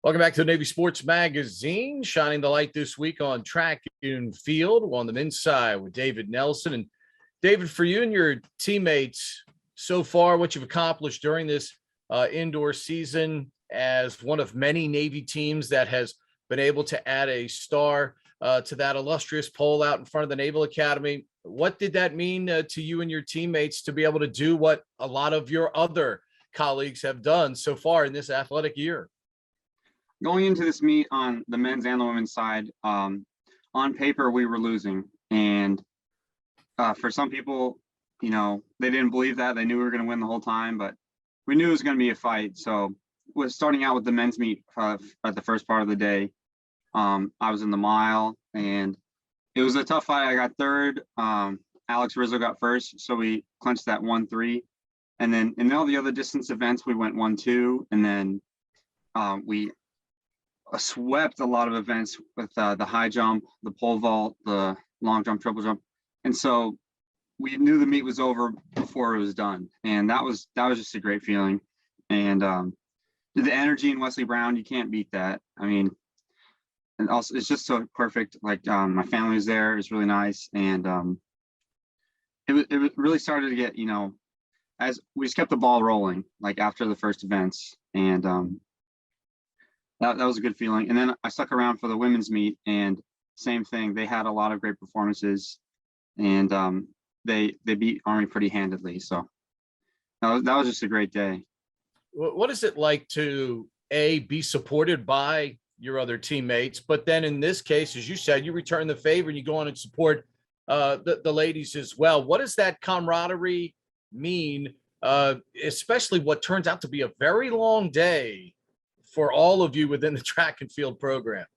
Welcome back to the Navy Sports Magazine, shining the light this week on track and field on the men's side with David Nelsen. And David, for you and your teammates so far, what you've accomplished during this indoor season as one of many Navy teams that has been able to add a star to that illustrious pole out in front of the Naval Academy. What did that mean to you and your teammates to be able to do what a lot of your other colleagues have done so far in this athletic year? Going into this meet on the men's and the women's side, on paper, we were losing. And for some people, they didn't believe that. They knew we were going to win the whole time, but we knew it was going to be a fight. So was starting out with the men's meet at the first part of the day. I was in the mile, and it was a tough fight. I got third. Alex Rizzo got first, so we clinched that 1-3. And then in all the other distance events, we went 1-2, and then we swept a lot of events with the high jump, the pole vault, the long jump, triple jump. And so we knew the meet was over before it was done. And that was just a great feeling. And the energy in Wesley Brown, you can't beat that. I mean, and also it's just so perfect. Like my family was there. It was really nice. And it really started to get, as we just kept the ball rolling, like after the first events. And that was a good feeling. And then I stuck around for the women's meet, and same thing. They had a lot of great performances, and they beat Army pretty handedly. So that was just a great day. What is it like to be supported by your other teammates, but then in this case, as you said, you return the favor and you go on and support the ladies as well? What does that camaraderie mean, especially what turns out to be a very long day for all of you within the track and field program?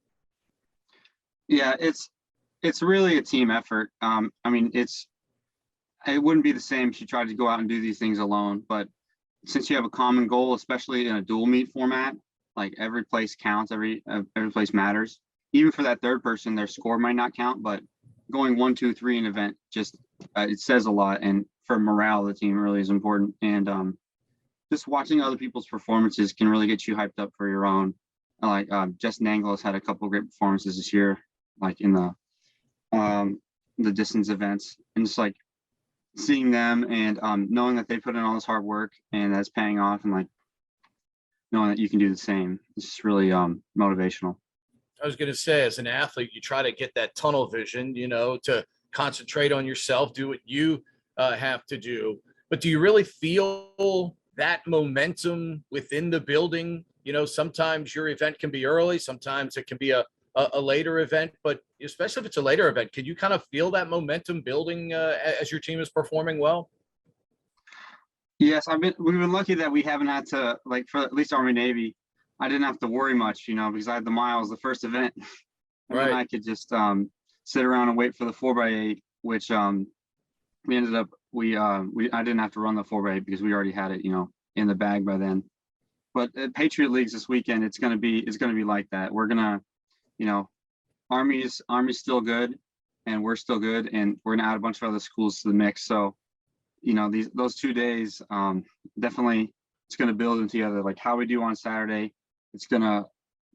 Yeah, it's really a team effort. I mean, it wouldn't be the same if you tried to go out and do these things alone, but since you have a common goal, especially in a dual meet format, like every place counts, every place matters. Even for that third person, their score might not count, but going 1, 2, 3 in an event just it says a lot, and for morale of the team really is important. And just watching other people's performances can really get you hyped up for your own. Like Jess Nangle has had a couple of great performances this year, like in the distance events, and just like seeing them and knowing that they put in all this hard work and that's paying off, and like knowing that you can do the same. It's just really motivational. I was going to say, as an athlete, you try to get that tunnel vision, to concentrate on yourself, do what you have to do. But do you really feel that momentum within the building? Sometimes your event can be early, sometimes it can be a later event, but especially if it's a later event, can you kind of feel that momentum building as your team is performing well? Yes, we've been lucky that we haven't had to, like, for at least Army Navy, I didn't have to worry much, because I had the miles the first event, and right. Then I could just sit around and wait for the 4x8, which we ended up I didn't have to run the 4x8 because we already had it, in the bag by then. But at Patriot Leagues this weekend, it's gonna be like that. We're gonna, Army's still good, and we're still good, and we're gonna add a bunch of other schools to the mix. So, those 2 days, definitely it's gonna build into together. Like how we do on Saturday, it's gonna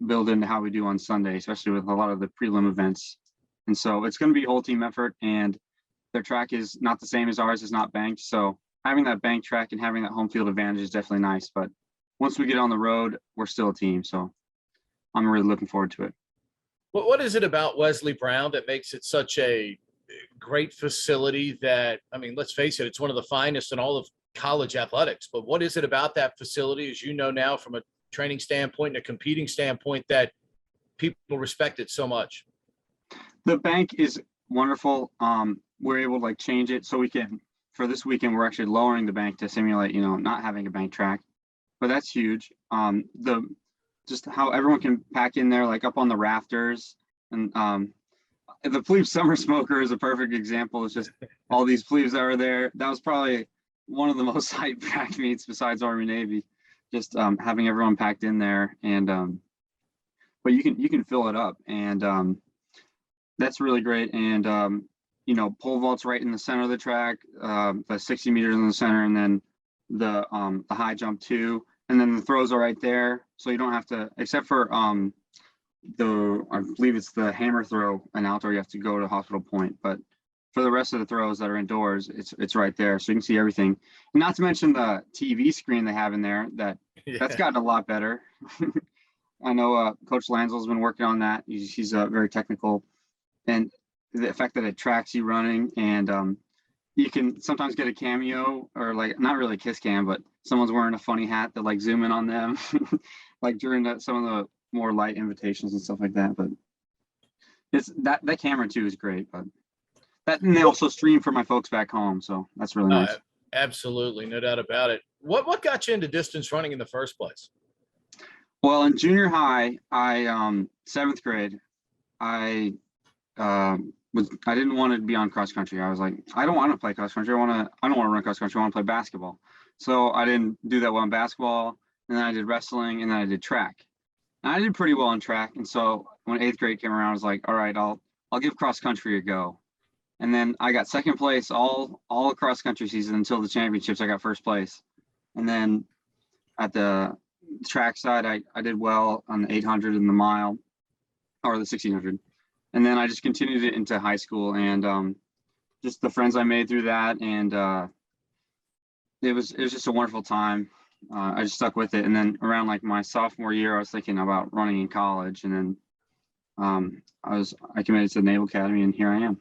build into how we do on Sunday, especially with a lot of the prelim events. And so it's gonna be a whole team effort, and their track is not the same as ours. It's not banked, so having that bank track and having that home field advantage is definitely nice. But once we get on the road, we're still a team. So I'm really looking forward to it. What is it about Wesley Brown that makes it such a great facility that, I mean, let's face it, it's one of the finest in all of college athletics, but what is it about that facility, as you know now, from a training standpoint and a competing standpoint, that people respect it so much? The bank is wonderful. We're able to like change it so we can, for this weekend, we're actually lowering the bank to simulate, not having a bank track, but that's huge. Just how everyone can pack in there, like up on the rafters, and the plebe summer smoker is a perfect example. It's just all these plebes that are there. That was probably one of the most hype track meets besides Army Navy, just having everyone packed in there. And but you can fill it up, and that's really great. And pole vault's right in the center of the track, the 60 meters in the center, and then the high jump too. and then the throws are right there. So you don't have to, except for I believe it's the hammer throw and outdoor, you have to go to hospital point. But for the rest of the throws that are indoors, it's right there. So you can see everything. And not to mention the TV screen they have in there that's gotten a lot better. I know Coach Lanzel's been working on that. He's very technical, and the fact that it tracks you running, and you can sometimes get a cameo, or like not really a kiss cam, but someone's wearing a funny hat that like zoom in on them, like during some of the more light invitations and stuff like that. But it's that camera too is great. But that, and they also stream for my folks back home, so that's really nice. Absolutely, no doubt about it. What got you into distance running in the first place? Well, in junior high, I 7th grade, I didn't want to be on cross country. I was like, I don't want to play cross country. I don't want to run cross country. I want to play basketball. So I didn't do that well in basketball. And then I did wrestling, and then I did track. And I did pretty well in track. And so when 8th grade came around, I was like, all right, I'll give cross country a go. And then I got 2nd place all across country season until the championships. I got 1st place. And then at the track side, I did well on the 800 and the mile, or the 1600. And then I just continued it into high school, and just the friends I made through that, and it was just a wonderful time. I just stuck with it. And then around like my sophomore year, I was thinking about running in college, and then I committed to the Naval Academy, and here I am.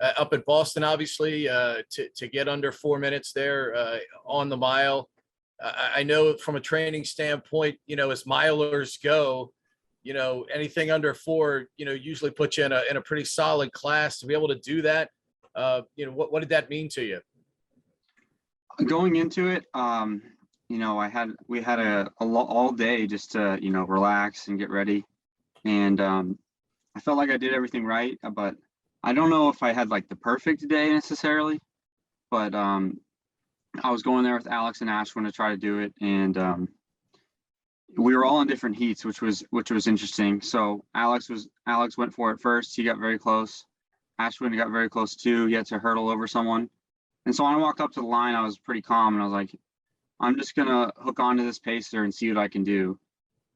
Up at Boston, obviously, to get under 4 minutes there on the mile. I know from a training standpoint, as milers go, anything under 4, usually puts you in a pretty solid class. To be able to do that, what did that mean to you? Going into it, we had a all day just to, relax and get ready. And I felt like I did everything right, but I don't know if I had like the perfect day necessarily, but I was going there with Alex and Ashwin to try to do it. And we were all in different heats, which was interesting. So Alex went for it first. He got very close. Ashwin got very close too. He had to hurdle over someone. And so when I walked up to the line, I was pretty calm, and I was like, I'm just going to hook onto this pacer and see what I can do.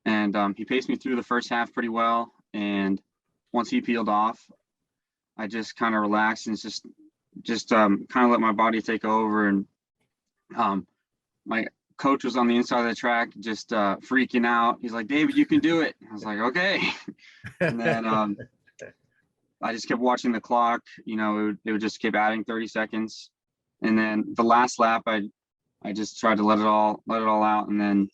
And he paced me through the first half pretty well. And once he peeled off, I just kind of relaxed and just kind of let my body take over. And my coach was on the inside of the track, just freaking out. He's like, David, you can do it. I was like, okay. And then I just kept watching the clock. It would just keep adding 30 seconds. And then the last lap, I just tried to let it all out. And then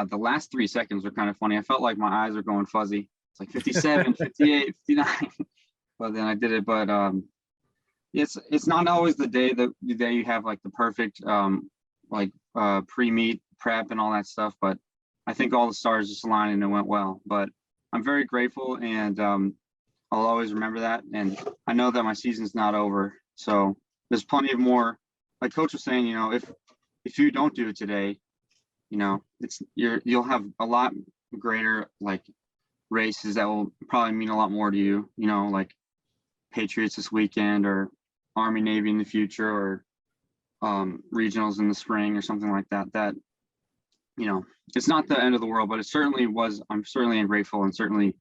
the last 3 seconds were kind of funny. I felt like my eyes were going fuzzy. It's like 57, 58, 59. But then I did it. But it's not always the day you have like the perfect pre-meet prep and all that stuff. But I think all the stars just aligned and it went well. But I'm very grateful, and I'll always remember that. And I know that my season's not over. So there's plenty of more, like Coach was saying, if you don't do it today, you'll have a lot greater like races that will probably mean a lot more to you, like Patriots this weekend, or Army Navy in the future, or regionals in the spring or something like that. That, it's not the end of the world, but it certainly was. I'm certainly grateful, and certainly,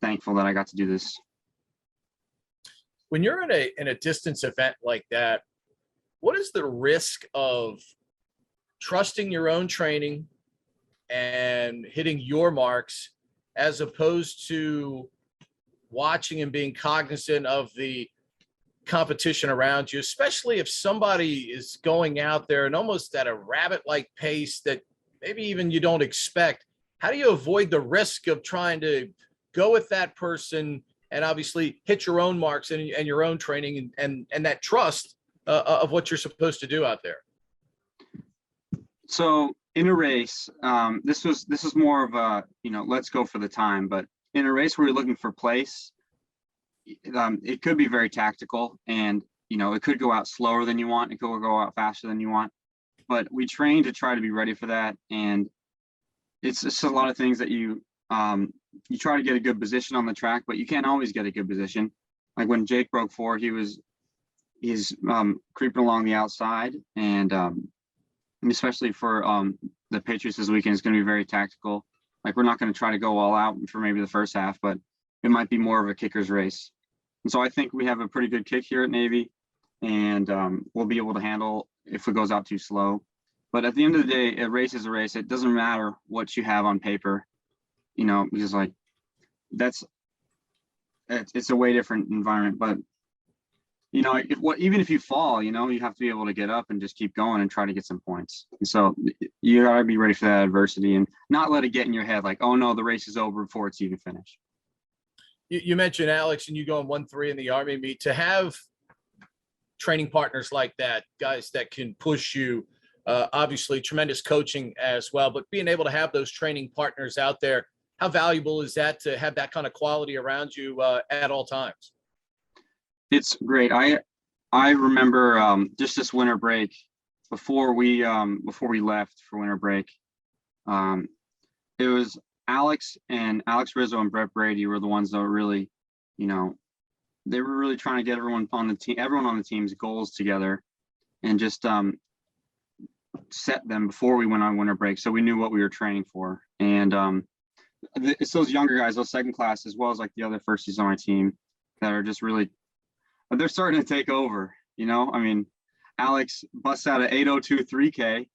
thankful that I got to do this. When you're in a distance event like that, what is the risk of trusting your own training and hitting your marks, as opposed to watching and being cognizant of the competition around you, especially if somebody is going out there and almost at a rabbit-like pace that maybe even you don't expect? How do you avoid the risk of trying to go with that person and obviously hit your own marks and your own training and that trust of what you're supposed to do out there? So in a race, this is more of a, let's go for the time. But in a race where you're looking for place, it could be very tactical, and it could go out slower than you want. It could go out faster than you want. But we train to try to be ready for that, and it's just a lot of things that you try to get a good position on the track, but you can't always get a good position. Like when Jake broke 4, he's creeping along the outside, and and especially for the Patriots this weekend, is going to be very tactical. Like, we're not going to try to go all out for maybe the first half, but it might be more of a kicker's race. And so I think we have a pretty good kick here at Navy, and we'll be able to handle if it goes out too slow. But at the end of the day, a race is a race. It doesn't matter what you have on paper, because like it's a way different environment. But even if you fall, you have to be able to get up and just keep going and try to get some points. And so you gotta be ready for that adversity and not let it get in your head like, oh no, the race is over before it's even finished. You mentioned Alex and you going 1-3 in the Army meet. To have training partners like that, guys that can push you, obviously tremendous coaching as well, but being able to have those training partners out there, how valuable is that to have that kind of quality around you at all times? It's great. I remember just this winter break before we left for winter break. It was Alex Rizzo and Brett Brady were the ones that were really, they were really trying to get everyone on the team's goals together, and just set them before we went on winter break, so we knew what we were training for. And it's those younger guys, those second class, as well as like the other firsties on my team, that are just really, they're starting to take over. I mean, Alex busts out an 802 3K,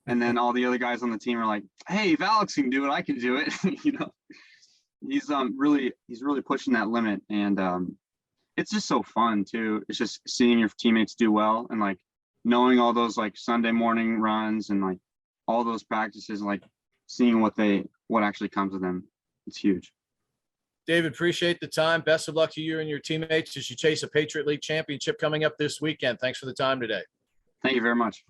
and then all the other guys on the team are like, hey, if Alex can do it, I can do it. He's really pushing that limit, and it's just so fun too. It's just seeing your teammates do well, and like knowing all those like Sunday morning runs and like all those practices, like seeing what actually comes of them. It's huge. David, appreciate the time. Best of luck to you and your teammates as you chase a Patriot League championship coming up this weekend. Thanks for the time today. Thank you very much.